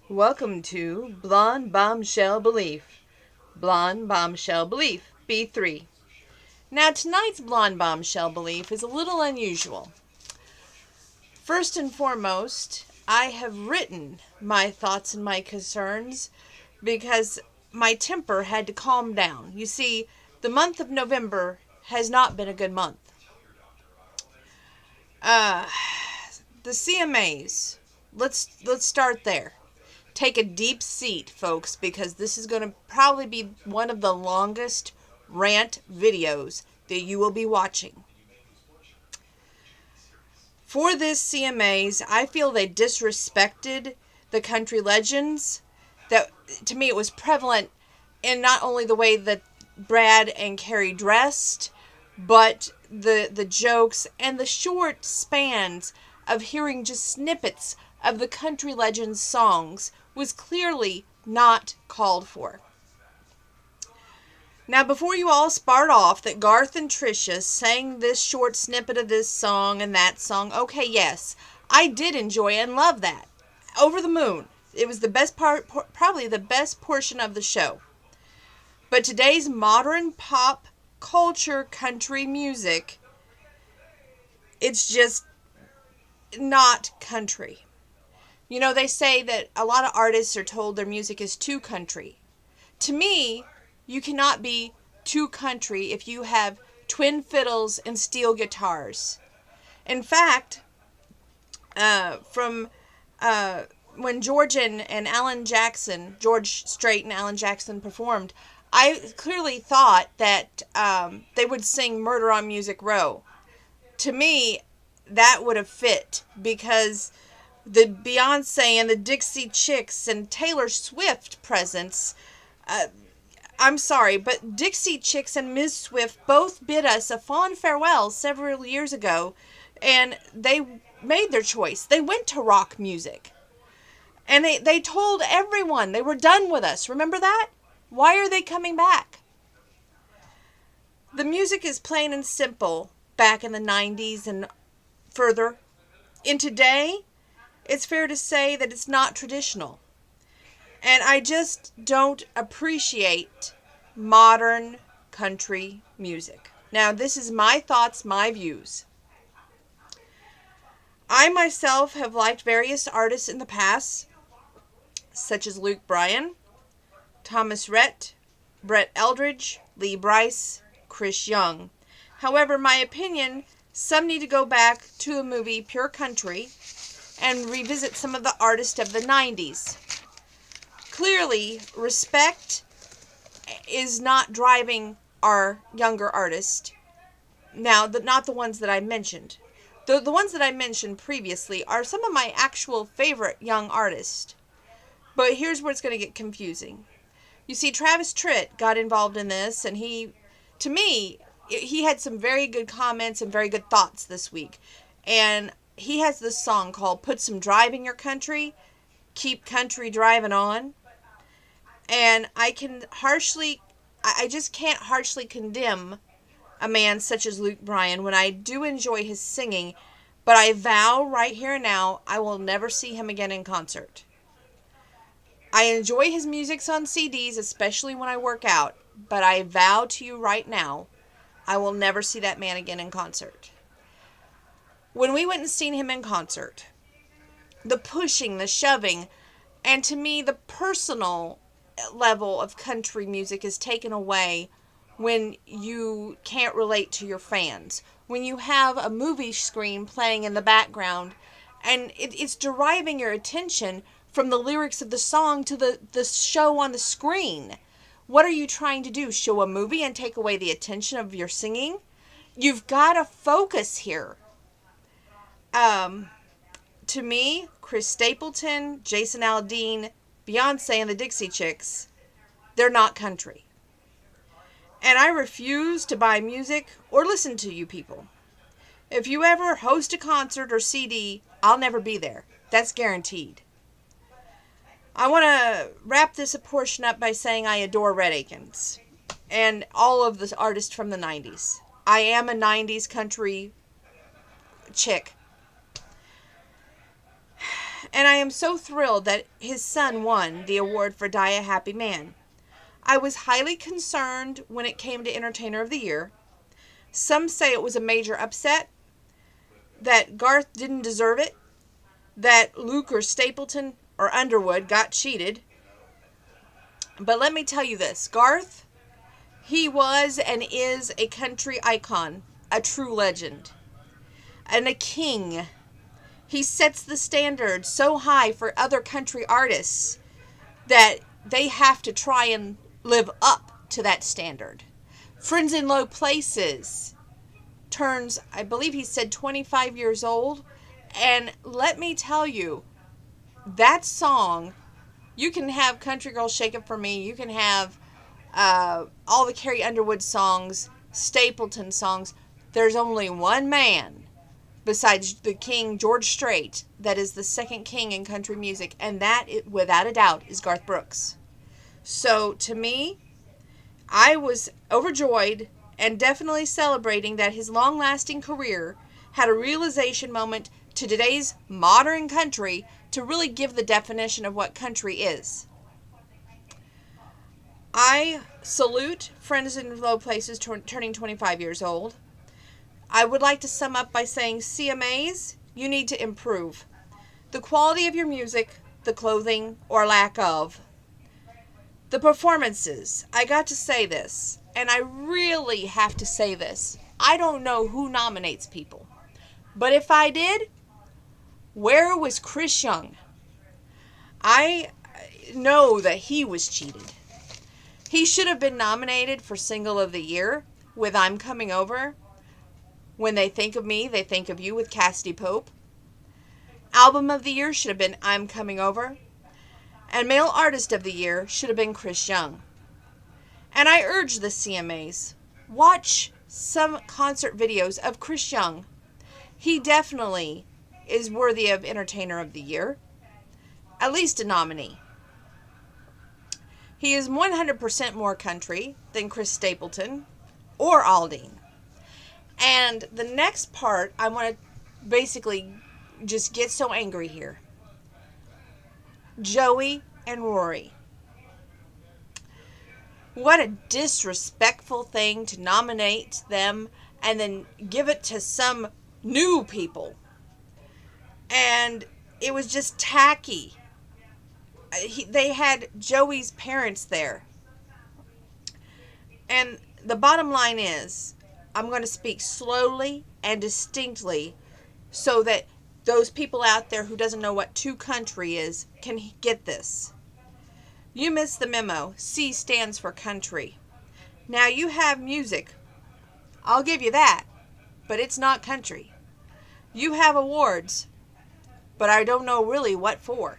Welcome to Blonde Bombshell Belief. Blonde Bombshell Belief, B3. Now, tonight's Blonde Bombshell Belief is a little unusual. First and foremost, I have written my thoughts and my concerns because my temper had to calm down. You see, the month of November has not been a good month. The CMAs. Let's start there. Take a deep seat, folks, because this is going to probably be one of the longest rant videos that you will be watching. For this CMAs, I feel they disrespected the country legends. That, to me, it was prevalent in not only the way that Brad and Carrie dressed, but the jokes and the short spans of hearing just snippets of the country legends songs was clearly not called for. Now, before you all spart off that Garth and Trisha sang this short snippet of this song and that song, okay, yes, I did enjoy and love that. Over the moon. It was the best part, probably the best portion of the show. But today's modern pop culture country music, it's just not country. You know, they say that a lot of artists are told their music is too country. To me, you cannot be too country if you have twin fiddles and steel guitars. In fact, from when George Strait and Alan Jackson performed, I clearly thought that they would sing Murder on Music Row. To me, that would have fit because the Beyonce and the Dixie Chicks and Taylor Swift presence, I'm sorry, but Dixie Chicks and Ms. Swift both bid us a fond farewell several years ago, and they made their choice. They went to rock music. And they told everyone they were done with us. Remember that? Why are they coming back? The music is plain and simple back in the 90s and further. In today, it's fair to say that it's not traditional. And I just don't appreciate modern country music. Now, this is my thoughts, my views. I myself have liked various artists in the past, such as Luke Bryan, Thomas Rhett, Brett Eldridge, Lee Brice, Chris Young. However, my opinion, some need to go back to the movie Pure Country and revisit some of the artists of the 90s. Clearly, respect is not driving our younger artists. Now, not the ones that I mentioned. The ones that I mentioned previously are some of my actual favorite young artists. But here's where it's going to get confusing. You see, Travis Tritt got involved in this, and to me, he had some very good comments and very good thoughts this week. And he has this song called Put Some Drive in Your Country, Keep Country Driving On. And I just can't harshly condemn a man such as Luke Bryan when I do enjoy his singing, but I vow right here and now I will never see him again in concert. I enjoy his music on CDs, especially when I work out, but I vow to you right now, I will never see that man again in concert. When we went and seen him in concert, the pushing, the shoving, and to me, the personal level of country music is taken away when you can't relate to your fans. When you have a movie screen playing in the background, and it's deriving your attention from the lyrics of the song to the show on the screen. What are you trying to do? Show a movie and take away the attention of your singing? You've got to focus here. To me, Chris Stapleton, Jason Aldean, Beyonce, and the Dixie Chicks, they're not country. And I refuse to buy music or listen to you people. If you ever host a concert or CD, I'll never be there. That's guaranteed. I want to wrap this portion up by saying I adore Rhett Akins and all of the artists from the 90s. I am a 90s country chick. And I am so thrilled that his son won the award for Die a Happy Man. I was highly concerned when it came to Entertainer of the Year. Some say it was a major upset, that Garth didn't deserve it, that Luke or Stapleton or Underwood got cheated. But let me tell you this, Garth, he was and is a country icon, a true legend, and a king. He sets the standard so high for other country artists that they have to try and live up to that standard. Friends in Low Places turns, I believe he said 25 years old. And let me tell you, that song, you can have Country Girl Shake It For Me, you can have all the Carrie Underwood songs, Stapleton songs. There's only one man besides the king, George Strait, that is the second king in country music, and that, without a doubt, is Garth Brooks. So, to me, I was overjoyed and definitely celebrating that his long-lasting career had a realization moment to today's modern country to really give the definition of what country is. I salute Friends in Low Places turning 25 years old. I would like to sum up by saying, CMAs, you need to improve the quality of your music, the clothing, or lack of. The performances. I got to say this, and I really have to say this. I don't know who nominates people, but if I did, where was Chris Young? I know that he was cheated. He should have been nominated for Single of the Year with I'm Coming Over. When they think of me, they think of you with Cassidy Pope. Album of the Year should have been I'm Coming Over. And Male Artist of the Year should have been Chris Young. And I urge the CMAs, watch some concert videos of Chris Young. He definitely is worthy of Entertainer of the Year, at least a nominee. He is 100% more country than Chris Stapleton or Aldine. And the next part, I want to basically just get so angry here. Joey and Rory. What a disrespectful thing to nominate them and then give it to some new people. And it was just tacky. They had Joey's parents there. And the bottom line is, I'm going to speak slowly and distinctly so that those people out there who doesn't know what two country is can get this. You missed the memo. C stands for country. Now you have music. I'll give you that. But it's not country. You have awards. But I don't know really what for.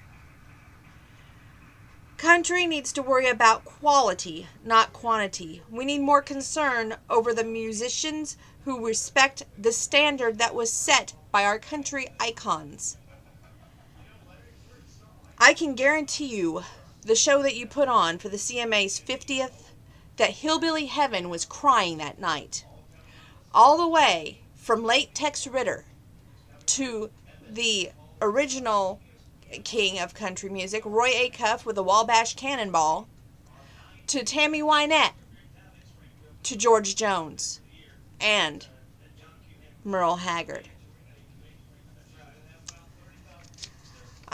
Country needs to worry about quality, not quantity. We need more concern over the musicians who respect the standard that was set by our country icons. I can guarantee you the show that you put on for the CMA's 50th, that Hillbilly Heaven was crying that night. All the way from late Tex Ritter to the original king of country music, Roy Acuff with the Wabash Cannonball, to Tammy Wynette, to George Jones, and Merle Haggard.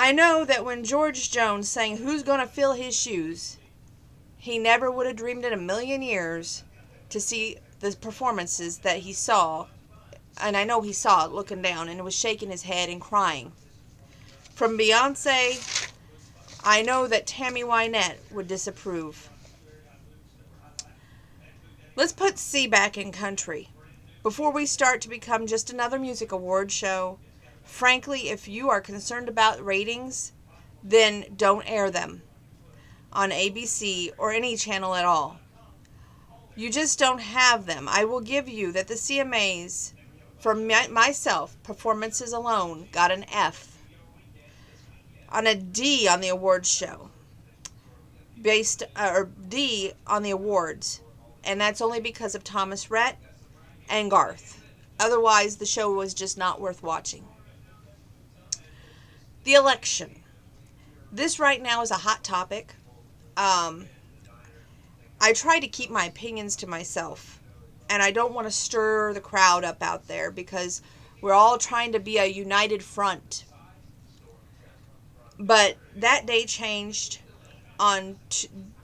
I know that when George Jones sang Who's Gonna Fill His Shoes, he never would have dreamed in a million years to see the performances that he saw, and I know he saw it looking down and was shaking his head and crying. From Beyonce, I know that Tammy Wynette would disapprove. Let's put C back in country before we start to become just another music award show. Frankly, if you are concerned about ratings, then don't air them on ABC or any channel at all. You just don't have them. I will give you that the CMAs, for myself, performances alone, got an F. On a D on the awards show. Or D on the awards. And that's only because of Thomas Rhett and Garth. Otherwise, the show was just not worth watching. The election. This right now is a hot topic. Um, I try to keep my opinions to myself, and I don't want to stir the crowd up out there because we're all trying to be a united front. But that day changed on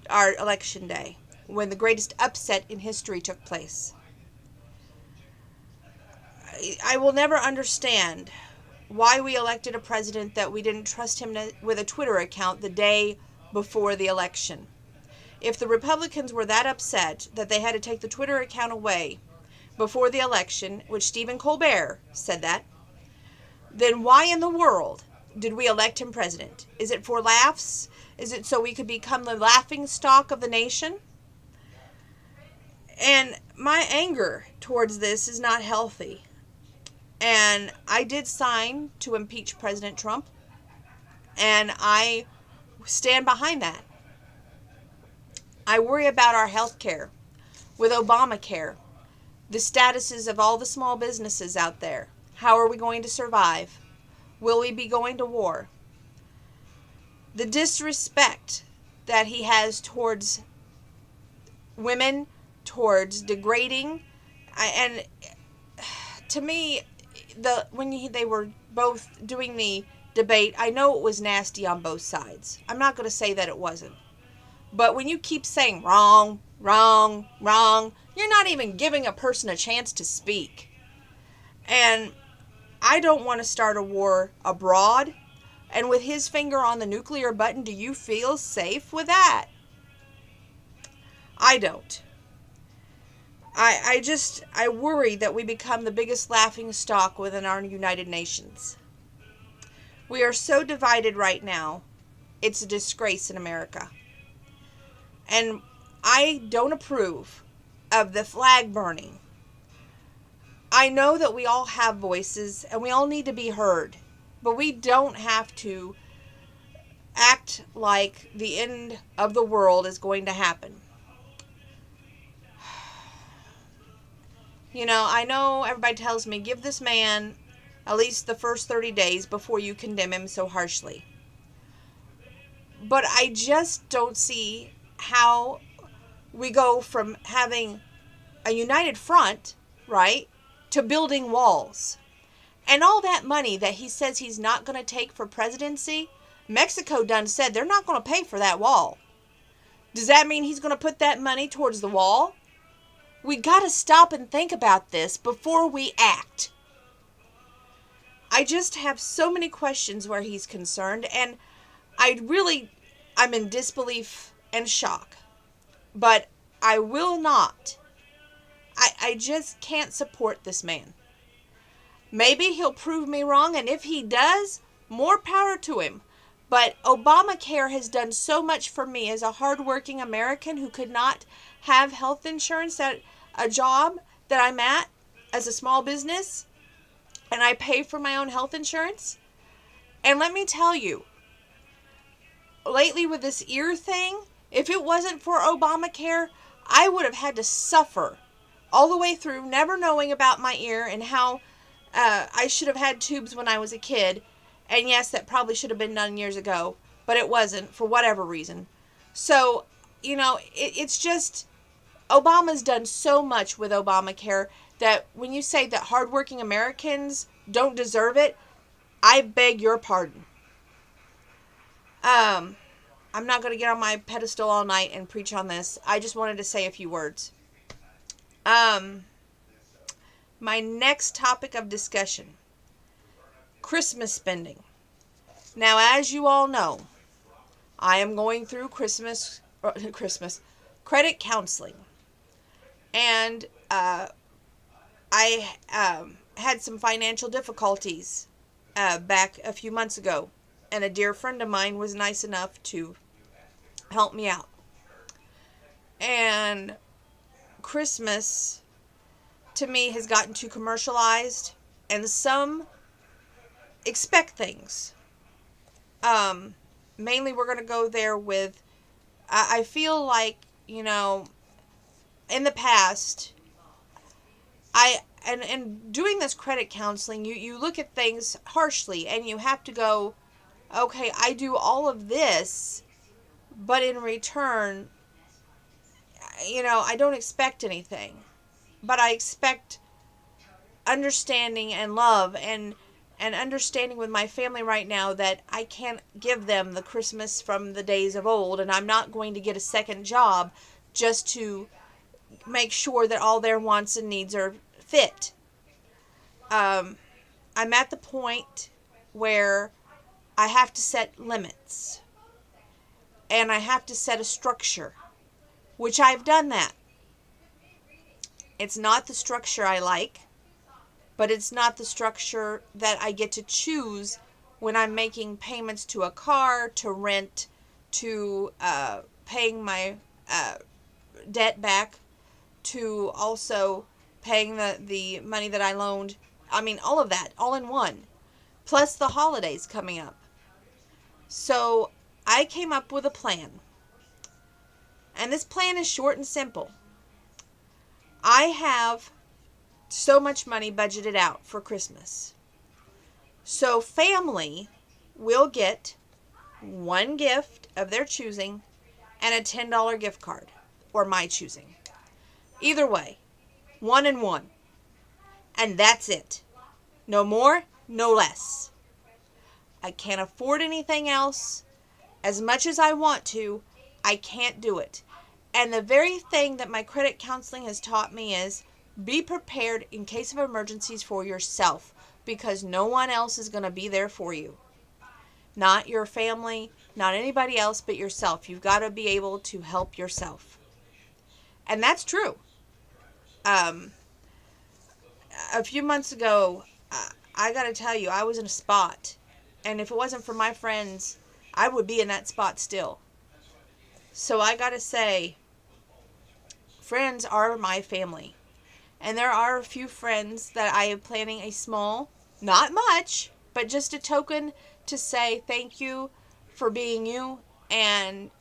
our election day when the greatest upset in history took place. I will never understand why we elected a president that we didn't trust him with a Twitter account the day before the election. If the Republicans were that upset that they had to take the Twitter account away before the election, which Stephen Colbert said that, then why in the world did we elect him president? Is it for laughs? Is it so we could become the laughing stock of the nation? And my anger towards this is not healthy. And I did sign to impeach President Trump, and I stand behind that. I worry about our health care with Obamacare, the statuses of all the small businesses out there. How are we going to survive? Will we be going to war? The disrespect that he has towards women, towards degrading, and to me, when they were both doing the debate, I know it was nasty on both sides. I'm not going to say that it wasn't. But when you keep saying wrong, wrong, wrong, you're not even giving a person a chance to speak. And I don't want to start a war abroad. And with his finger on the nuclear button, do you feel safe with that? I don't. I worry that we become the biggest laughing stock within our United Nations. We are so divided right now. It's a disgrace in America. And I don't approve of the flag burning. I know that we all have voices and we all need to be heard. But we don't have to act like the end of the world is going to happen. You know, I know everybody tells me, give this man at least the first 30 days before you condemn him so harshly. But I just don't see how we go from having a united front, right, to building walls. And all that money that he says he's not going to take for presidency, Mexico done said they're not going to pay for that wall. Does that mean he's going to put that money towards the wall? We got to stop and think about this before we act. I just have so many questions where he's concerned, and I'm in disbelief and shock. But I will not. I just can't support this man. Maybe he'll prove me wrong, and if he does, more power to him. But Obamacare has done so much for me as a hardworking American who could not have health insurance at a job that I'm at as a small business, and I pay for my own health insurance. And let me tell you, lately with this ear thing, if it wasn't for Obamacare, I would have had to suffer all the way through, never knowing about my ear and how I should have had tubes when I was a kid. And yes, that probably should have been done years ago, but it wasn't for whatever reason. So, you know, it's just, Obama's done so much with Obamacare that when you say that hardworking Americans don't deserve it, I beg your pardon. I'm not going to get on my pedestal all night and preach on this. I just wanted to say a few words. My next topic of discussion, Christmas spending. Now, as you all know, I am going through Christmas credit counseling. And I had some financial difficulties back a few months ago. And a dear friend of mine was nice enough to help me out. And Christmas, to me, has gotten too commercialized. And some expect things. Mainly we're going to go there with, I feel like, you know, in the past, and doing this credit counseling, you look at things harshly, and you have to go, okay, I do all of this, but in return, I don't expect anything. But I expect understanding and love and understanding with my family right now that I can't give them the Christmas from the days of old, and I'm not going to get a second job just to make sure that all their wants and needs are fit. Um, I'm at the point where I have to set limits and I have to set a structure, which I've done that. It's not the structure I like, but it's not the structure that I get to choose when I'm making payments to a car, to rent, to paying my debt back, to also paying the money that I loaned. I mean, all of that, all in one. Plus the holidays coming up. So I came up with a plan. And this plan is short and simple. I have so much money budgeted out for Christmas. So family will get one gift of their choosing and a $10 gift card, or my choosing. Either way, one and one. And that's it. No more, no less. I can't afford anything else. As much as I want to, I can't do it. And the very thing that my credit counseling has taught me is be prepared in case of emergencies for yourself, because no one else is going to be there for you. Not your family, not anybody else but yourself. You've got to be able to help yourself. And that's true. A few months ago, I got to tell you, I was in a spot. And if it wasn't for my friends, I would be in that spot still. So I got to say, friends are my family. And there are a few friends that I am planning a small, not much, but just a token to say thank you for being you. And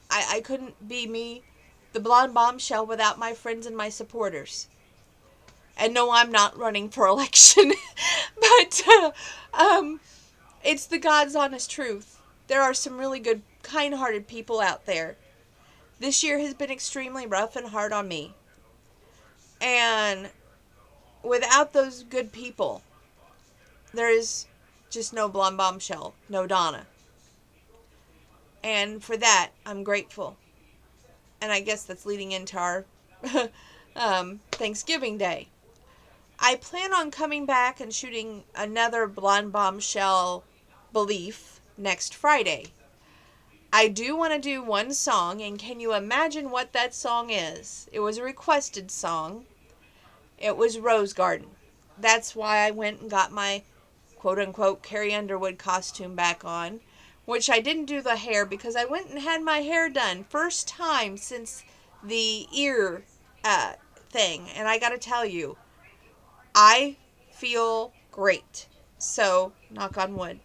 I couldn't be me, the blonde bombshell, without my friends and my supporters. And no, I'm not running for election. But it's the God's honest truth. There are some really good, kind-hearted people out there. This year has been extremely rough and hard on me. And without those good people, there is just no blonde bombshell, no Donna. And for that, I'm grateful. And I guess that's leading into our Thanksgiving Day. I plan on coming back and shooting another blonde bombshell belief next Friday. I do want to do one song, and can you imagine what that song is? It was a requested song. It was Rose Garden. That's why I went and got my quote-unquote Carrie Underwood costume back on, which I didn't do the hair because I went and had my hair done. First time since the ear thing. And I got to tell you, I feel great. So, knock on wood.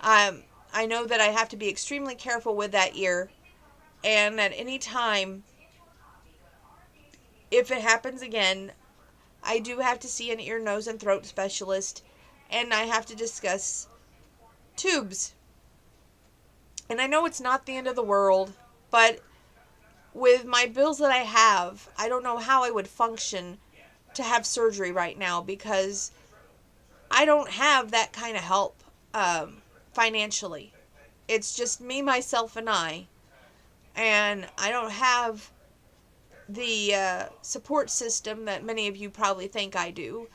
I know that I have to be extremely careful with that ear. And at any time, if it happens again, I do have to see an ear, nose, and throat specialist. And I have to discuss tubes. And I know it's not the end of the world, but with my bills that I have, I don't know how I would function to have surgery right now, because I don't have that kind of help financially. It's just me, myself, and I. And I don't have the support system that many of you probably think I do.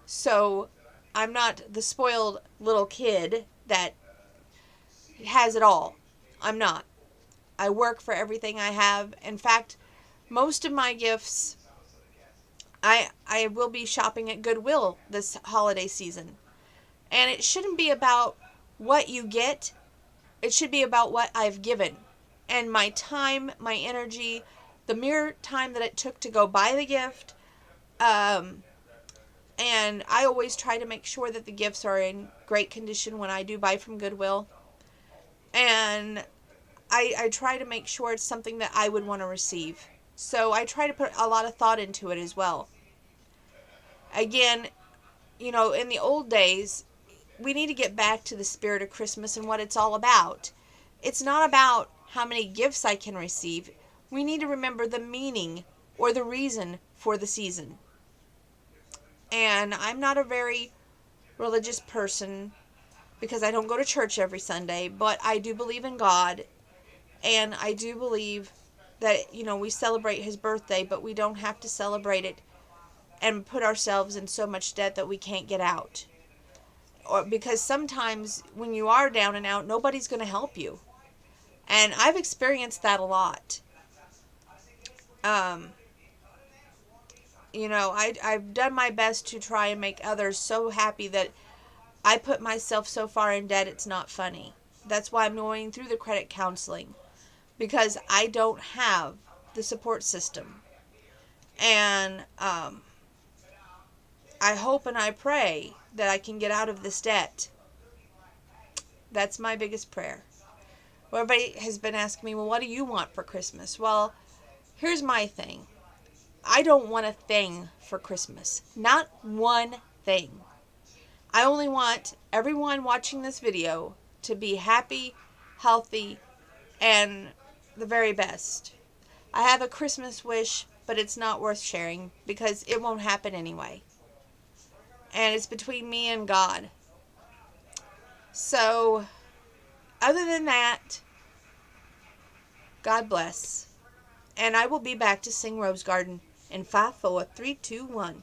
So I'm not the spoiled little kid that has it all. I'm not. I work for everything I have. In fact, most of my gifts, I will be shopping at Goodwill this holiday season. And it shouldn't be about what you get. It should be about what I've given. And my time, my energy, the mere time that it took to go buy the gift. And I always try to make sure that the gifts are in great condition when I do buy from Goodwill. And I try to make sure it's something that I would want to receive. So I try to put a lot of thought into it as well. Again, in the old days, we need to get back to the spirit of Christmas and what it's all about. It's not about how many gifts I can receive. We need to remember the meaning or the reason for the season. And I'm not a very religious person because I don't go to church every Sunday, but I do believe in God, and I do believe that, we celebrate his birthday, but we don't have to celebrate it and put ourselves in so much debt that we can't get out. Or because sometimes when you are down and out, nobody's going to help you. And I've experienced that a lot. I've done my best to try and make others so happy that I put myself so far in debt it's not funny. That's why I'm going through the credit counseling, because I don't have the support system. And I hope and I pray that I can get out of this debt. That's my biggest prayer. Well, everybody has been asking me, well, what do you want for Christmas? Well, here's my thing. I don't want a thing for Christmas. Not one thing. I only want everyone watching this video to be happy, healthy, and the very best. I have a Christmas wish, but it's not worth sharing because it won't happen anyway. And it's between me and God. So, other than that, God bless. And I will be back to sing Rose Garden in 5, 4, 3, 2, 1.